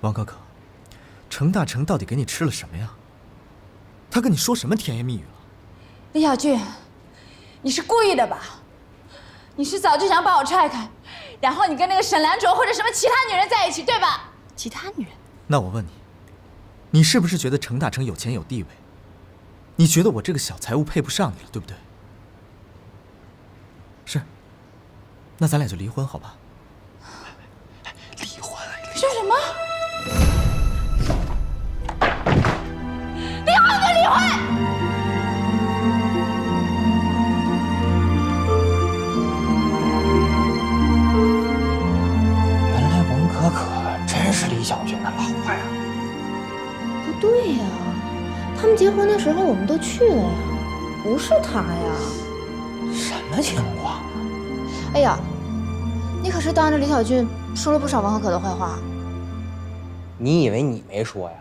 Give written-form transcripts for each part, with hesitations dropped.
王哥哥，程大成到底给你吃了什么呀？他跟你说什么甜言蜜语了？李小俊，你是故意的吧？你是早就想把我踹开，然后你跟那个沈兰卓或者什么其他女人在一起，对吧？其他女人？那我问你，你是不是觉得程大成有钱有地位？你觉得我这个小财物配不上你了，对不对？是。那咱俩就离婚，好吧？离婚？说什么？离婚就离婚！原来王可可真是李小军的老婆呀！不对呀，他们结婚的时候我们都去了呀，不是他呀。什么情况啊？哎呀，你可是当着李小军说了不少王可可的坏话。你以为你没说呀？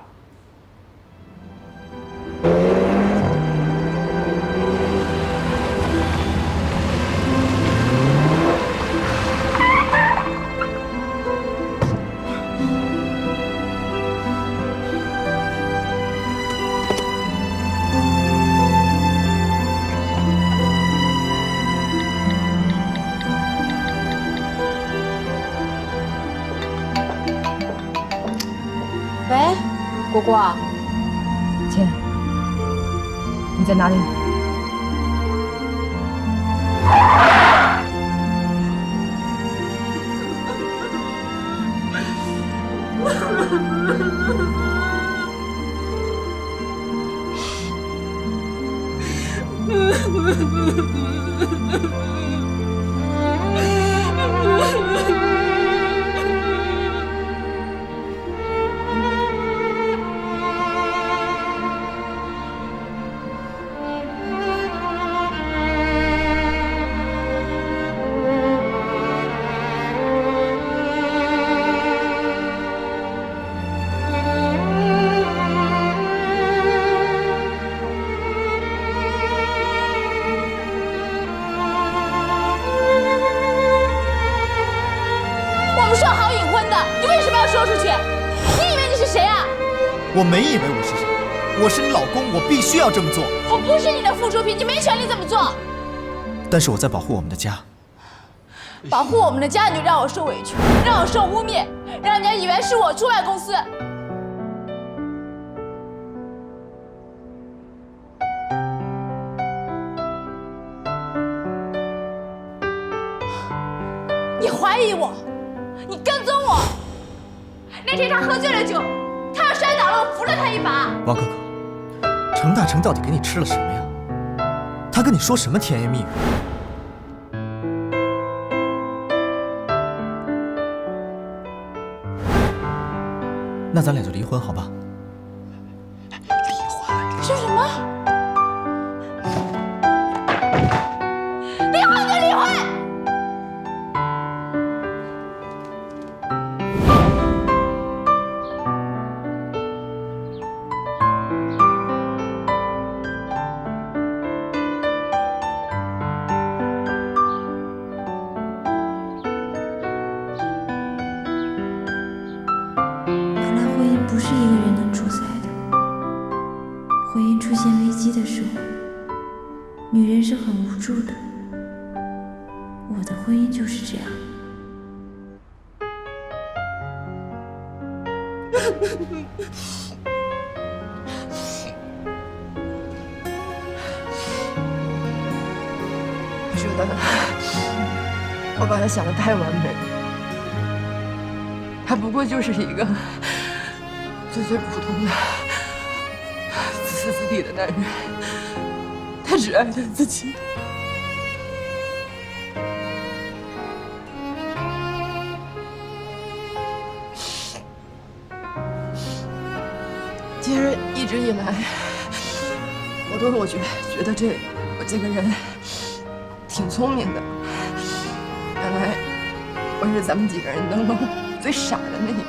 喂，果果，姐，你在哪里？我们说好隐婚的，你为什么要说出去？你以为你是谁啊？我没以为我是谁，我是你老公，我必须要这么做。我不是你的附属品，你没权利这么做。但是我在保护我们的家。保护我们的家，你就让我受委屈，让我受污蔑，让人家以为是我出卖公司。你怀疑我，你跟踪我。那天他喝醉了酒，他要摔倒了，我扶了他一把。王可可，程大成到底给你吃了什么呀？他跟你说什么甜言蜜语？那咱俩就离婚，好吧？离婚？说什么？离婚就离婚！原来婚姻不是一个人能主宰的。婚姻出现危机的时候，女人是很无助的。我的婚姻就是这样。我觉得我把他想得太完美了，他不过就是一个最普通的、自私自利的男人，他只爱他自己。其实一直以来，我觉得我这个人挺聪明的。原来我是咱们几个人当中最傻的那一个。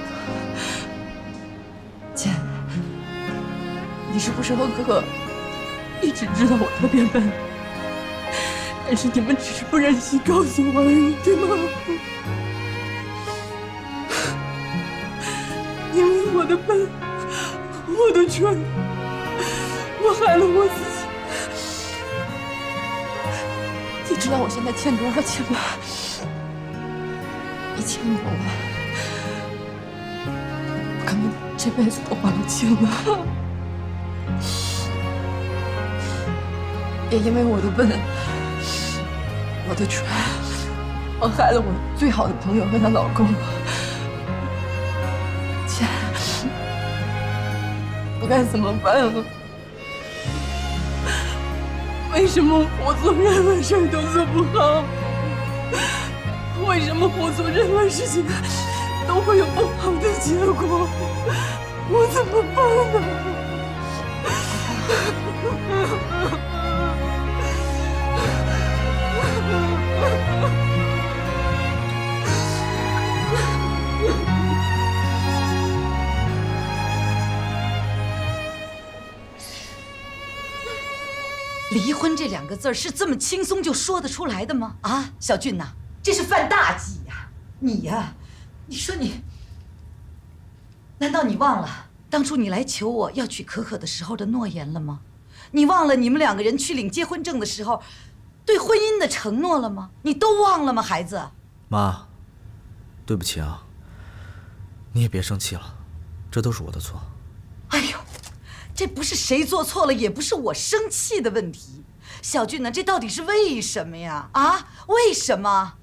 姐，你是不是和哥哥一直知道我特别笨，但是你们只是不忍心告诉我而已，对吗？因为我的笨，我的蠢，我害了我自己。你知道我现在欠多少钱吗？1600万，我可能这辈子都还不清了。也因为我的笨，我的蠢，我害了我最好的朋友和她老公。钱，我该怎么办啊？为什么我做任何事都做不好？为什么我做任何事情都会有不好的结果？我怎么办呢？离婚这2个字是这么轻松就说得出来的吗？啊，小俊呐，这是犯大忌呀！你呀，你说你，难道你忘了当初你来求我要娶可可的时候的诺言了吗？你忘了你们2个人去领结婚证的时候对婚姻的承诺了吗？你都忘了吗，孩子？妈，对不起啊，你也别生气了，这都是我的错。哎呦，这不是谁做错了，也不是我生气的问题。小俊呢，这到底是为什么呀？啊，为什么？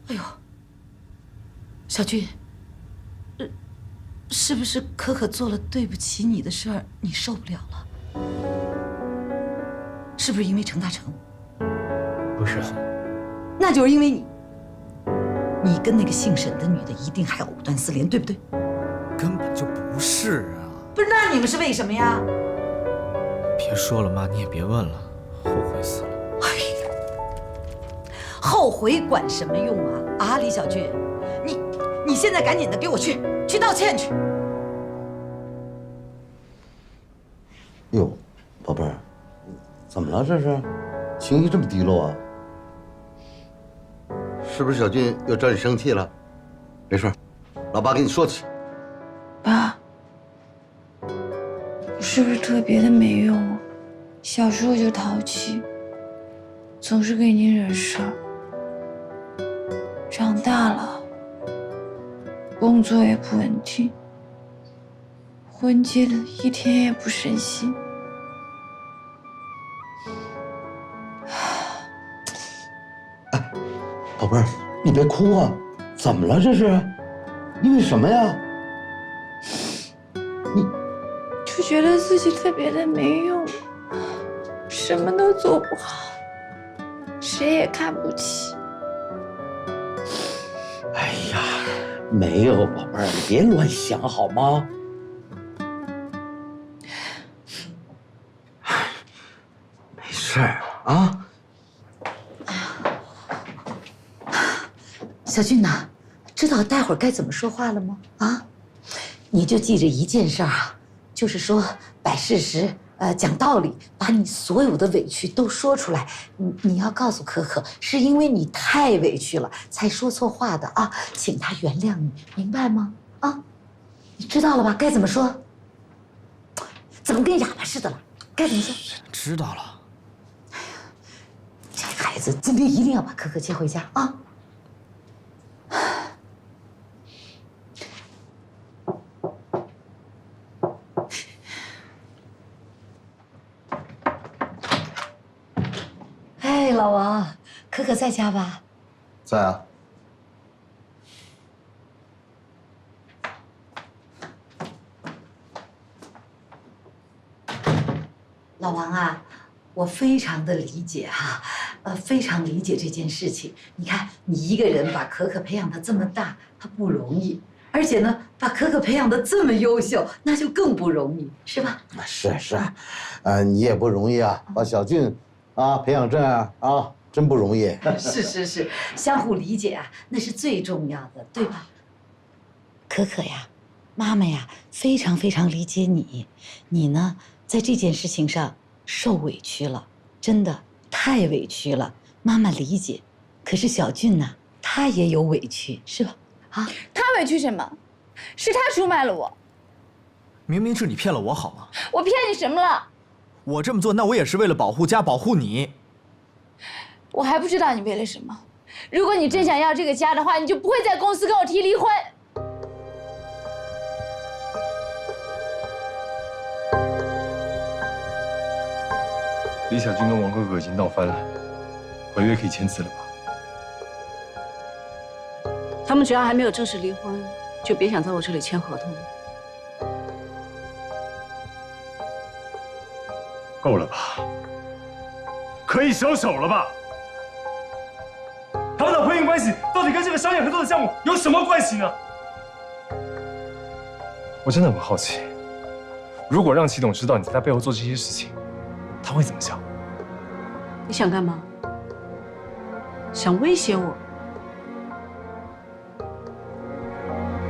哎呦，小俊，是不是可可做了对不起你的事儿，你受不了了？是不是因为程大成？不是，那就是因为你跟那个姓沈的女的一定还藕断丝连，对不对？根本就不是啊！不是，那你们是为什么呀？别说了，妈，你也别问了，后悔死了。哎呀，后悔管什么用啊！啊，李小俊，你现在赶紧的给我去道歉去。哟，宝贝儿，怎么了？这是情绪这么低落啊？是不是小俊又招你生气了？没事，老爸跟你说去。爸，我是不是特别的没用啊？小时候就淘气，总是给你惹事儿。长大了，工作也不稳定，婚结了一天也不省心。宝贝儿，你别哭啊！怎么了？这是因为什么呀？你就觉得自己特别的没用，什么都做不好，谁也看不起。哎呀，没有，宝贝儿，你别乱想好吗？没事儿啊。小俊呐，知道待会儿该怎么说话了吗？啊，你就记着一件事儿啊，就是说摆事实，讲道理，把你所有的委屈都说出来。你要告诉可可，是因为你太委屈了才说错话的啊，请她原谅你，明白吗？啊，你知道了吧？该怎么说？怎么跟哑巴似的了？该怎么说？知道了。这孩子今天一定要把可可接回家啊！哎，老王，可可在家吧？在啊。老王啊，我非常的理解哈，非常理解这件事情。你看，你一个人把可可培养得这么大，她不容易，而且呢，把可可培养得这么优秀，那就更不容易，是吧？是，你也不容易啊，把小俊啊培养这样啊，真不容易。是，相互理解啊，那是最重要的，对吧？可可呀，妈妈呀，非常非常理解你，你呢，在这件事情上受委屈了，真的太委屈了，妈妈理解。可是小俊呐，他他也有委屈，是吧？啊，他委屈什么？是他出卖了我。明明是你骗了我，好吗？我骗你什么了？我这么做，那我也是为了保护家，保护你。我还不知道你为了什么。如果你真想要这个家的话，你就不会在公司跟我提离婚。李小军跟王哥哥已经闹翻了，合约可以签字了吧？他们只要还没有正式离婚，就别想在我这里签合同了。够了吧？可以收手了吧？他们的婚姻关系到底跟这个商业合作的项目有什么关系呢？我真的很好奇，如果让祁董知道你在他背后做这些事情，他会怎么想？你想干嘛？想威胁我？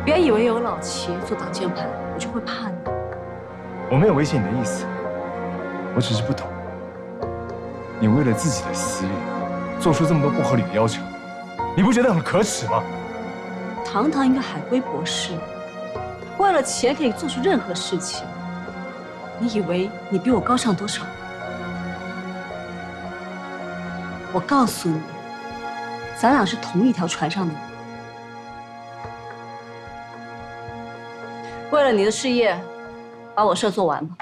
别以为有老祁做挡箭牌，我就会怕你。我没有威胁你的意思，我只是不懂，你为了自己的私欲，做出这么多不合理的要求，你不觉得很可耻吗？堂堂一个海归博士，为了钱可以做出任何事情，你以为你比我高尚多少？我告诉你，咱俩是同一条船上的人。为了你的事业，把我事儿做完吧。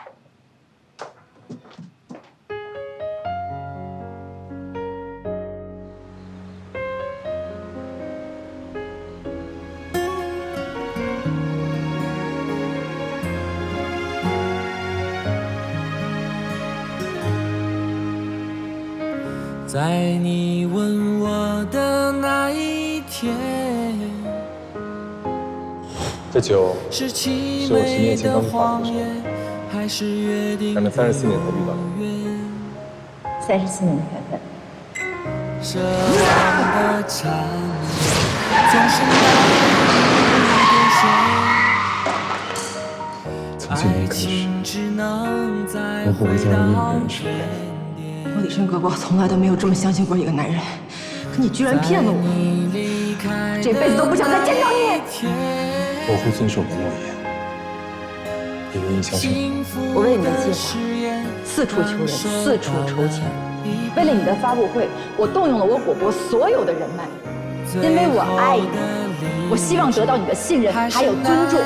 在你问我的那一天，这酒是我10年前刚法国的时候，还是约定咱们34年才遇到的。 34年才分。奢望的缠绵，总是从今天开始，我不会再让任何人失望。我李胜哥哥从来都没有这么相信过一个男人，可你居然骗了我，这辈子都不想再见到你。我会遵守我的诺言，你愿意相信我？我为你的计划四处求人，四处筹钱。为了你的发布会，我动用了我果国所有的人脉，因为我爱你，我希望得到你的信任还有尊重。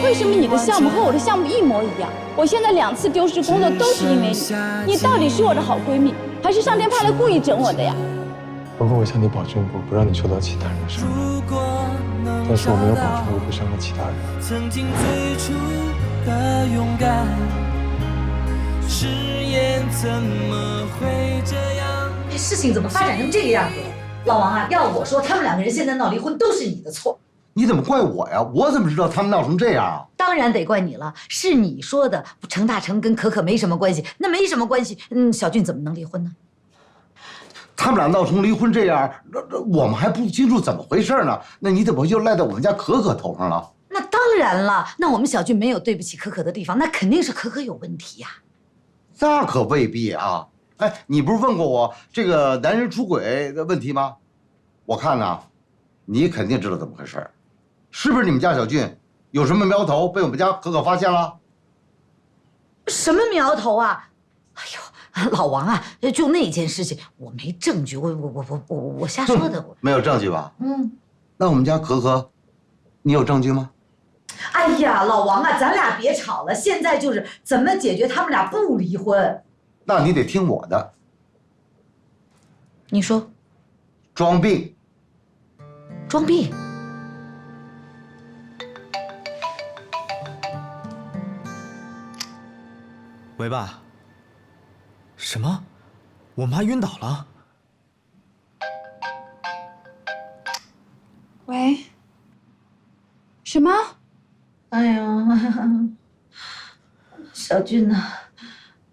为什么你的项目和我的项目一模一样？我现在2次丢失工作都是因为你，你到底是我的好闺蜜，还是上天派来故意整我的呀？包括我向你保证过不让你受到其他人的伤害，但是我没有保证过不伤害其他人。曾经最初的勇敢，誓言怎么会这样？这事情怎么发展成这个样子？老王啊，要我说，他们2个人现在闹离婚都是你的错。你怎么怪我呀？我怎么知道他们闹成这样啊？当然得怪你了，是你说的，程大成跟可可没什么关系，那没什么关系。小俊怎么能离婚呢？他们俩闹成离婚这样，我们还不清楚怎么回事呢。那你怎么就赖在我们家可可头上了？那当然了，那我们小俊没有对不起可可的地方，那肯定是可可有问题呀。那可未必啊！哎，你不是问过我这个男人出轨的问题吗？我看呐，你肯定知道怎么回事，是不是你们家小俊有什么苗头被我们家可可发现了？什么苗头啊？哎呦，老王啊，就那件事情，我没证据，我瞎说的。没有证据吧？那我们家可可，你有证据吗？哎呀，老王啊，咱俩别吵了，现在就是怎么解决他们俩不离婚。那你得听我的。你说，装病。装病？喂爸。什么？我妈晕倒了？喂？什么？哎呀，小俊呐，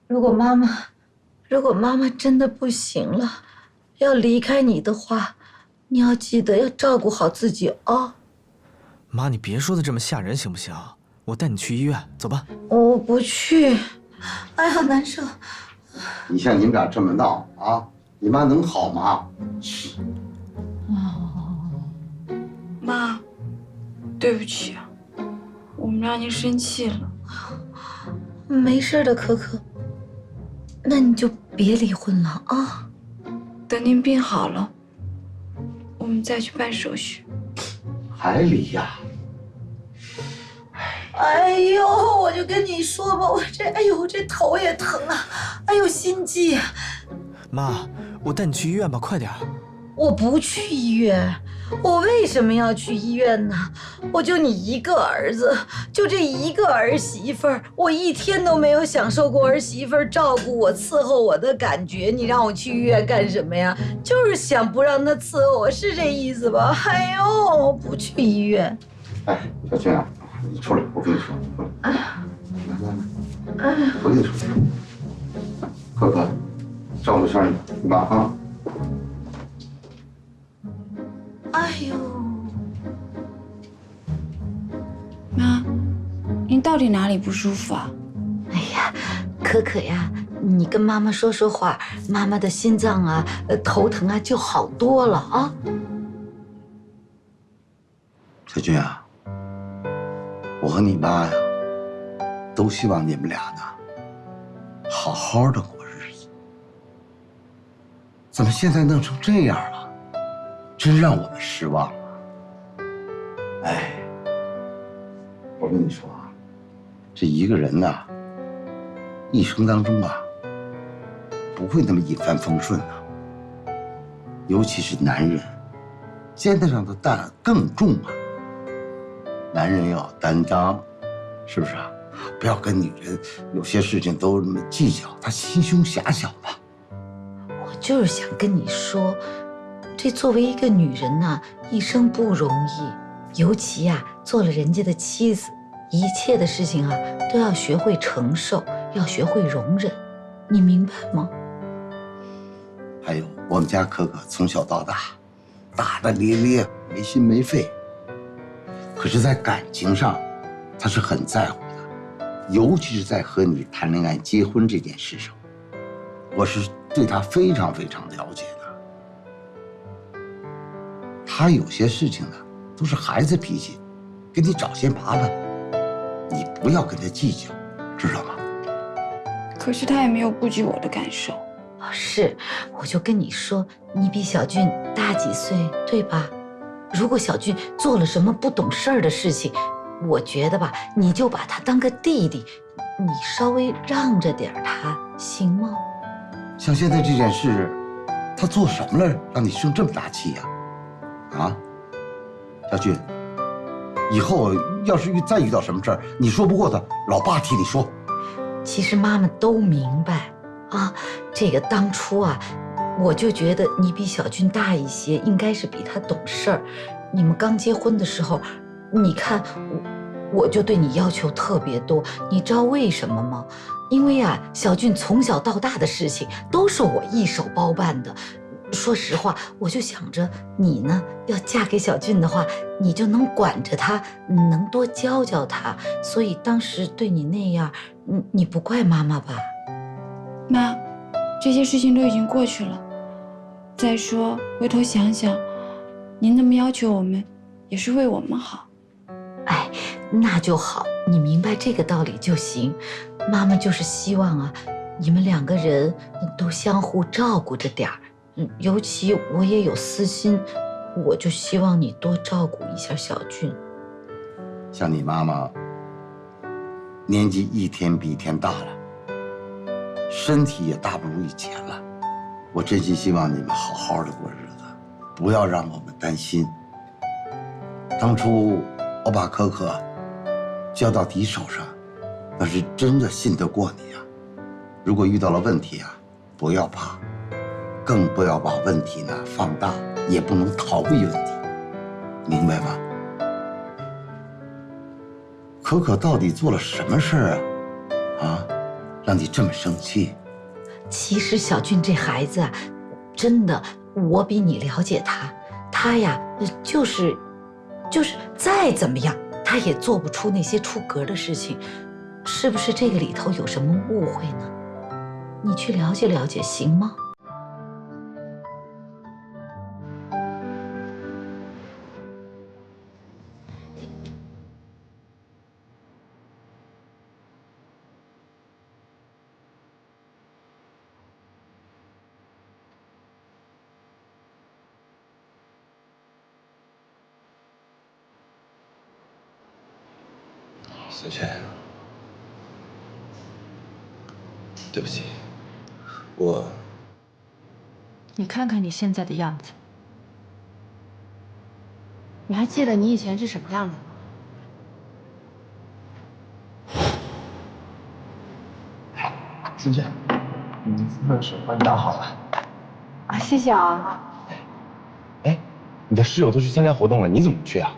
如果妈妈真的不行了，要离开你的话，你要记得要照顾好自己啊。妈，你别说的这么吓人行不行？我带你去医院，走吧。我不去，哎呀，难受。你像你们俩这么闹啊，你妈能好吗？妈，对不起啊，我们让您生气了。没事的，可可。那你就别离婚了啊！等您病好了，我们再去办手续。还离呀？哎呦，我就跟你说吧，我这头也疼啊，哎呦心悸啊！妈，我带你去医院吧，快点。我不去医院，我为什么要去医院呢？我就你一个儿子，就这一个儿媳妇儿，我一天都没有享受过儿媳妇儿照顾我、伺候我的感觉。你让我去医院干什么呀？就是想不让他伺候我，是这意思吧？哎呦，不去医院。哎，小军啊，你出来，我跟你说，出来。来，我跟你说，可可，照顾一下你妈啊。哎呦，妈，您到底哪里不舒服啊？哎呀，可可呀，你跟妈妈说说话，妈妈的心脏啊、头疼啊就好多了啊。小军啊，我和你妈呀，都希望你们俩呢，好好的过日子。怎么现在弄成这样了？真让我们失望了。哎，我跟你说啊，这一个人呐，一生当中啊，不会那么一帆风顺啊。尤其是男人，肩头上的担更重啊。男人要担当，是不是啊？不要跟女人有些事情都那么计较，她心胸狭小嘛。我就是想跟你说。这作为一个女人呐，一生不容易，尤其呀，做了人家的妻子，一切的事情啊，都要学会承受，要学会容忍，你明白吗？还有我们家可可从小到大，大大咧咧，没心没肺，可是，在感情上，她是很在乎的，尤其是在和你谈恋爱、结婚这件事上，我是对她非常非常了解的。他有些事情呢，都是孩子脾气，给你找些麻烦，你不要跟他计较，知道吗？可是他也没有顾及我的感受。是，我就跟你说，你比小俊大几岁，对吧？如果小俊做了什么不懂事儿的事情，我觉得吧，你就把他当个弟弟，你稍微让着点他，行吗？像现在这件事，他做什么了，让你生这么大气呀？啊，小俊，以后要是再遇到什么事儿，你说不过他，老爸替你说。其实妈妈都明白啊，这个当初啊，我就觉得你比小俊大一些，应该是比他懂事儿。你们刚结婚的时候，你看我就对你要求特别多，你知道为什么吗？因为啊，小俊从小到大的事情都是我一手包办的。说实话，我就想着你呢，要嫁给小俊的话，你就能管着他，能多教教他。所以当时对你那样，你不怪妈妈吧？妈，这些事情都已经过去了。再说，回头想想，您那么要求我们，也是为我们好。哎，那就好，你明白这个道理就行。妈妈就是希望啊，你们两个人都相互照顾着点儿。尤其我也有私心，我就希望你多照顾一下小俊。像你妈妈，年纪一天比一天大了，身体也大不如以前了。我真心希望你们好好的过日子，不要让我们担心。当初我把可可交到你手上，那是真的信得过你啊。如果遇到了问题啊，不要怕。更不要把问题呢放大，也不能逃避问题，明白吗？可可到底做了什么事儿啊？啊，让你这么生气？其实小俊这孩子啊，真的，我比你了解他。他呀，就是再怎么样，他也做不出那些出格的事情。是不是这个里头有什么误会呢？你去了解了解，行吗？思璇，对不起，你看看你现在的样子，你还记得你以前是什么样的吗？思璇，你的手帮你打好了。啊，谢谢啊。哎，你的室友都去参加活动了，你怎么不去啊？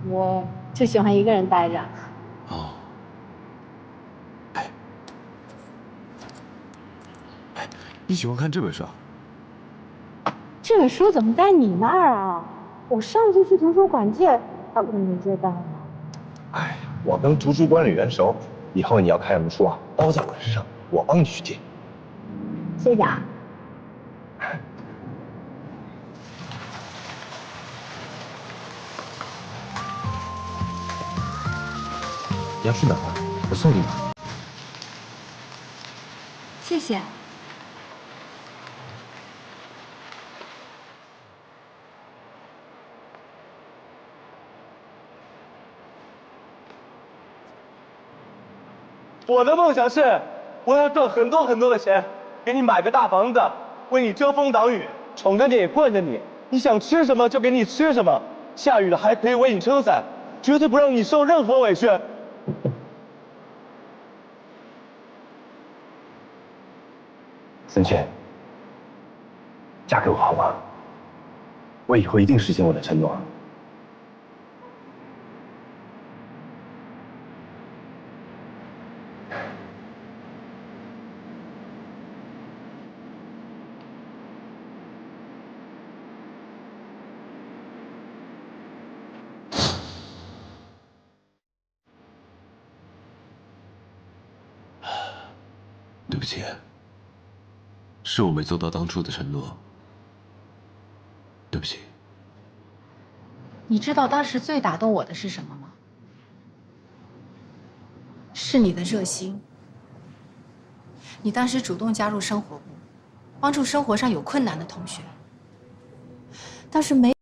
我就喜欢一个人待着。哦。你喜欢看这本书啊？这本书怎么在你那儿啊？我上次去图书馆借，他不能借到。哎，我跟图书管理员熟，以后你要看什么书啊，包在我身上，我帮你去借。谢谢啊。你要去哪儿？我送你吧。谢谢。我的梦想是，我要赚很多很多的钱，给你买个大房子，为你遮风挡雨，宠着你，惯着你，你想吃什么就给你吃什么，下雨了还可以为你撑伞，绝对不让你受任何委屈。思璇，嫁给我好吗？我以后一定实现我的承诺。对不起，是我没做到当初的承诺，对不起。你知道当时最打动我的是什么吗？是你的热心。你当时主动加入生活部，帮助生活上有困难的同学。倒是没。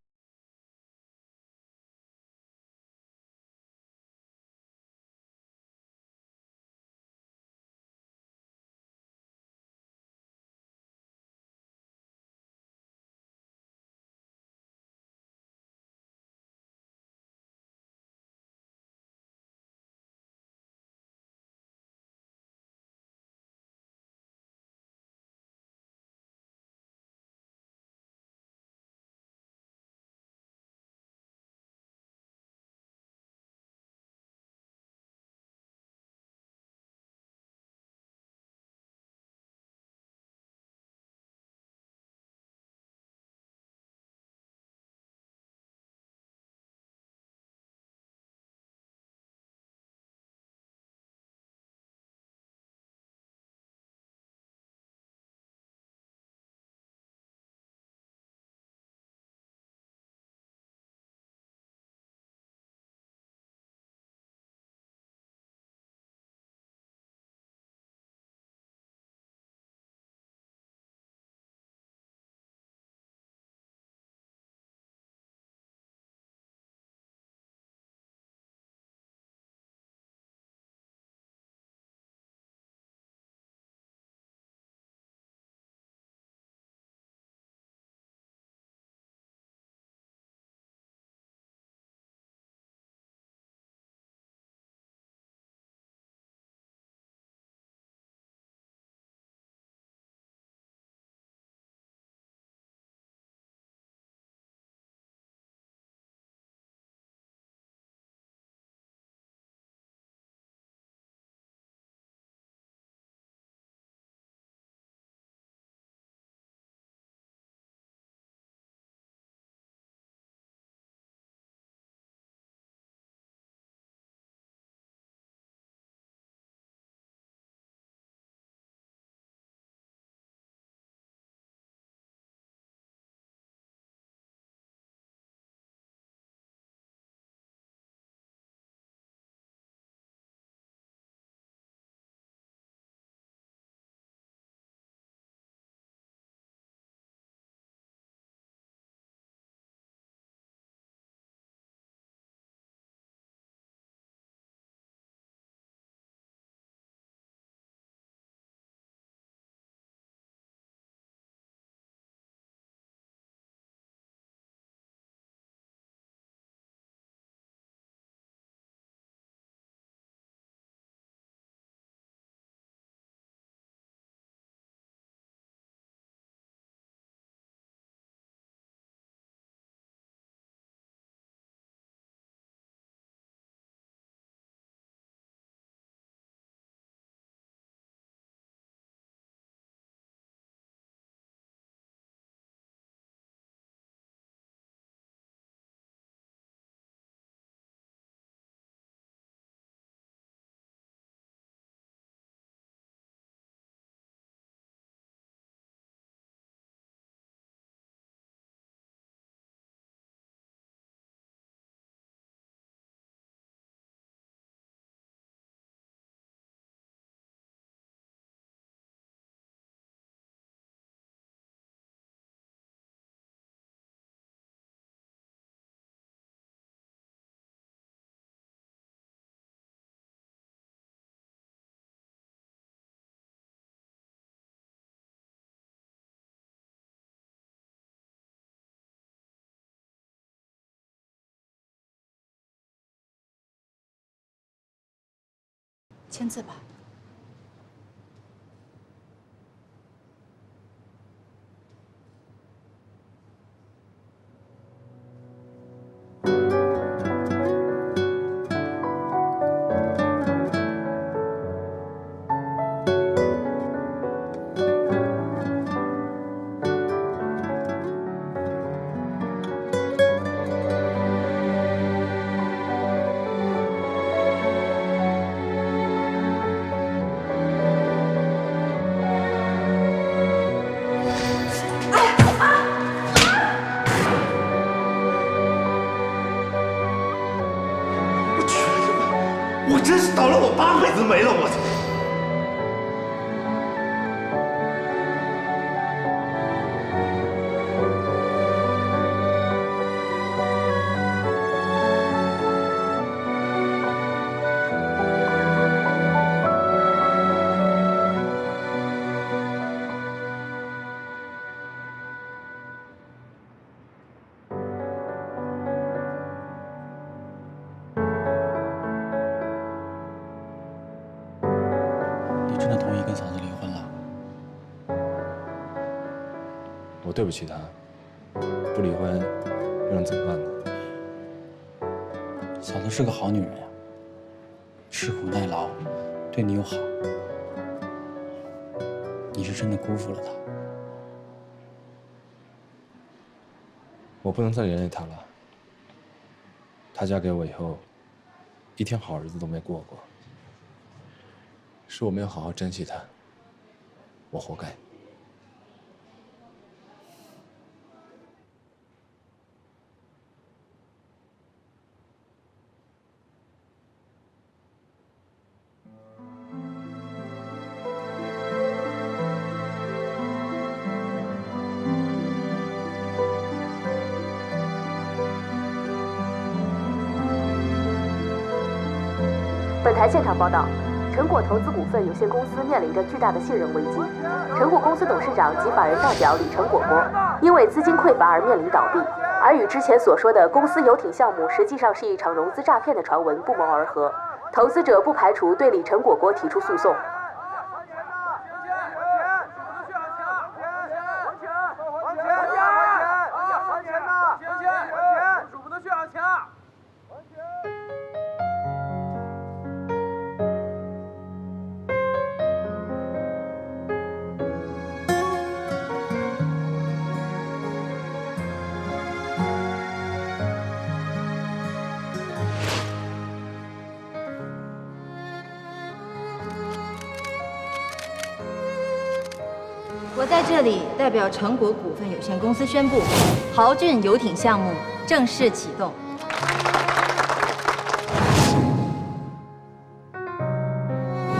签字吧。我真是倒了我8辈子霉了，我操！真的同意跟嫂子离婚了？我对不起她，不离婚又能怎么办呢？嫂子是个好女人呀，吃苦耐劳，对你又好，你是真的辜负了她。我不能再连累她了。她嫁给我以后，一天好日子都没过过。是我没有好好珍惜她，我活该。本台现场报道。成果投资股份有限公司面临着巨大的信任危机。成果公司董事长及法人代表李成果说，因为资金匮乏而面临倒闭，而与之前所说的公司游艇项目实际上是一场融资诈骗的传闻不谋而合。投资者不排除对李成果国提出诉讼。我在这里代表成果股份有限公司宣布，豪俊游艇项目正式启动。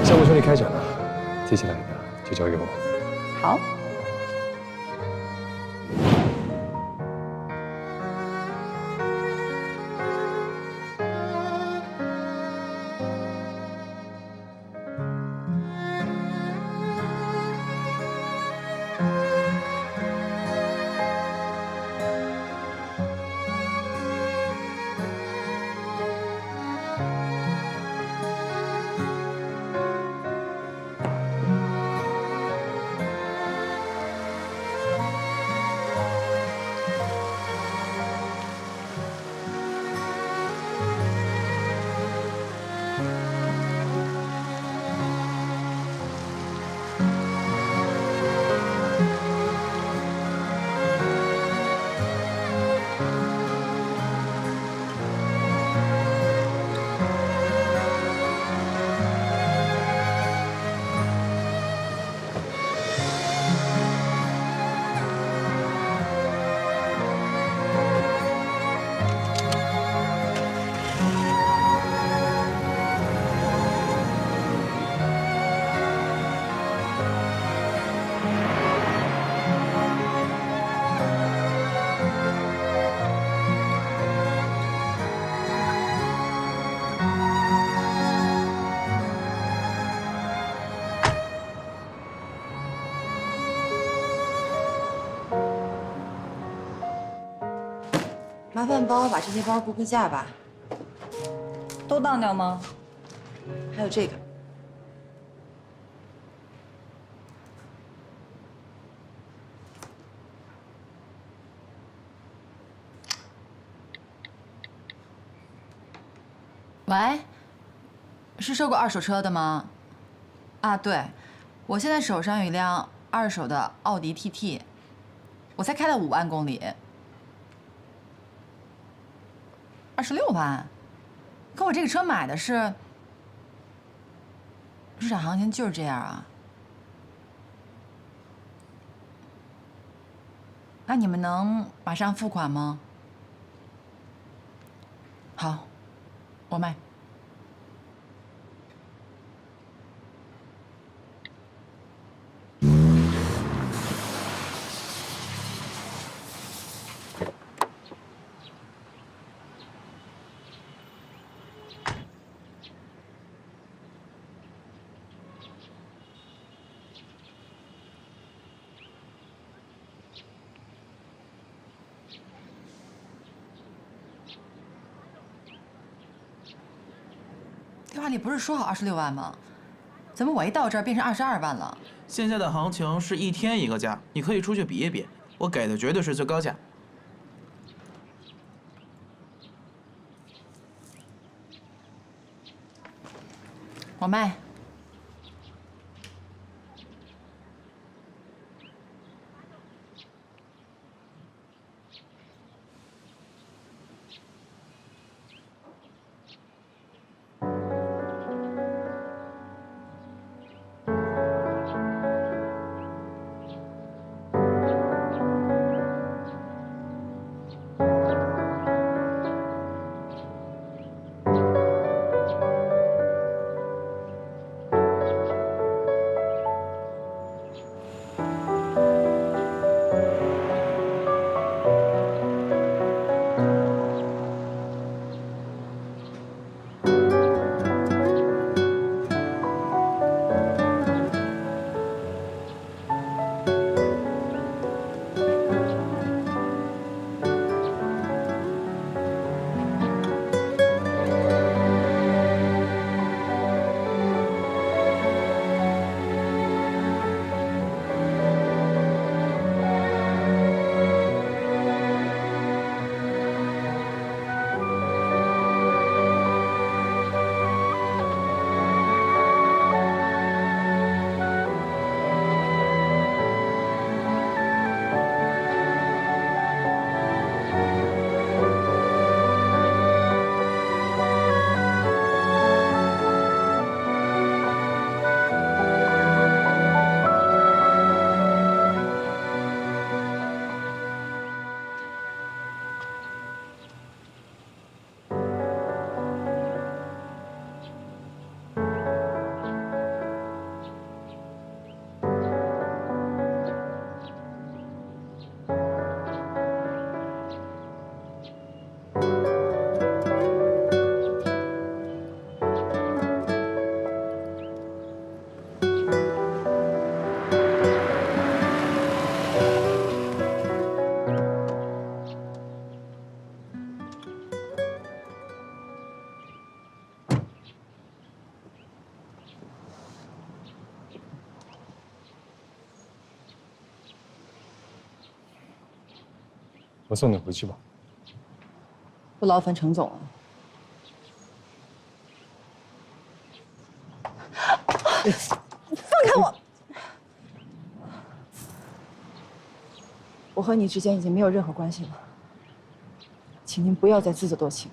项目顺利开展了，接下来呢就交给我。好。麻烦帮我把这些包估个价吧。都当掉吗？还有这个，喂，是收购二手车的吗？啊，对，我现在手上有一辆二手的奥迪 TT， 我才开了5万公里，26万。可我这个车买的是，市场行情就是这样啊。那你们能马上付款吗？好，我卖。电话里不是说好26万吗？怎么我一到这儿变成22万了？现在的行情是1天一个价，你可以出去比一比，我给的绝对是最高价。我卖。我送你回去吧。不劳烦程总啊。放开我！我和你之间已经没有任何关系了，请您不要再自作多情。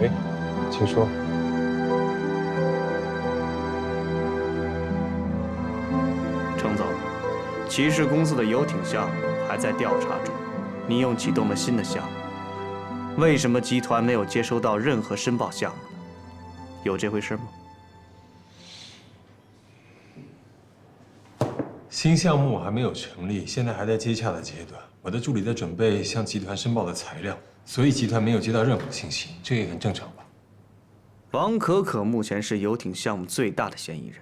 喂，请说。程总，骑士公司的游艇项目还在调查中，你又启动了新的项目，为什么集团没有接收到任何申报项目呢？有这回事吗？新项目还没有成立，现在还在接洽的阶段。我的助理在准备向集团申报的材料，所以集团没有接到任何信息，这也很正常吧？王可可目前是游艇项目最大的嫌疑人，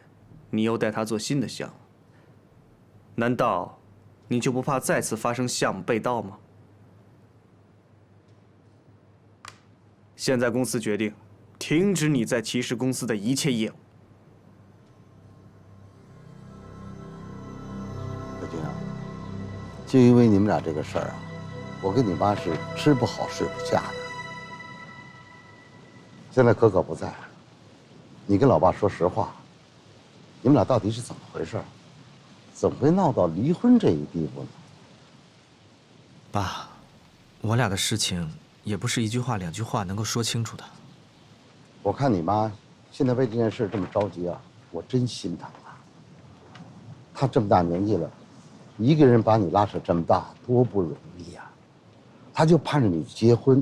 你又带她做新的项目，难道你就不怕再次发生项目被盗吗？现在公司决定停止你在骑士公司的一切业务。小军啊，就因为你们俩这个事儿啊，我跟你妈是吃不好睡不下的。现在可可不在，你跟老爸说实话，你们俩到底是怎么回事？怎么会闹到离婚这一地步呢？爸，我俩的事情也不是一句话两句话能够说清楚的。我看你妈现在为这件事这么着急啊，我真心疼啊。她这么大年纪了，一个人把你拉扯这么大，多不容易呀！她就盼着你结婚，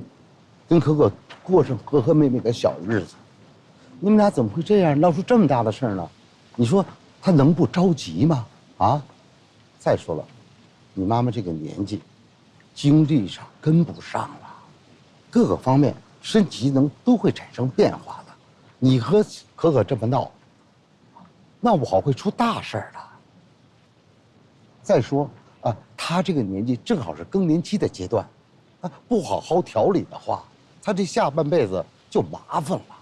跟可可过上和和美美的小日子。你们俩怎么会这样闹出这么大的事儿呢？你说她能不着急吗？啊！再说了，你妈妈这个年纪，精力上跟不上了，各个方面身体机能都会产生变化的。你和可可这么闹，闹不好会出大事儿的。再说啊，她这个年纪正好是更年期的阶段，啊，不好好调理的话，她这下半辈子就麻烦了。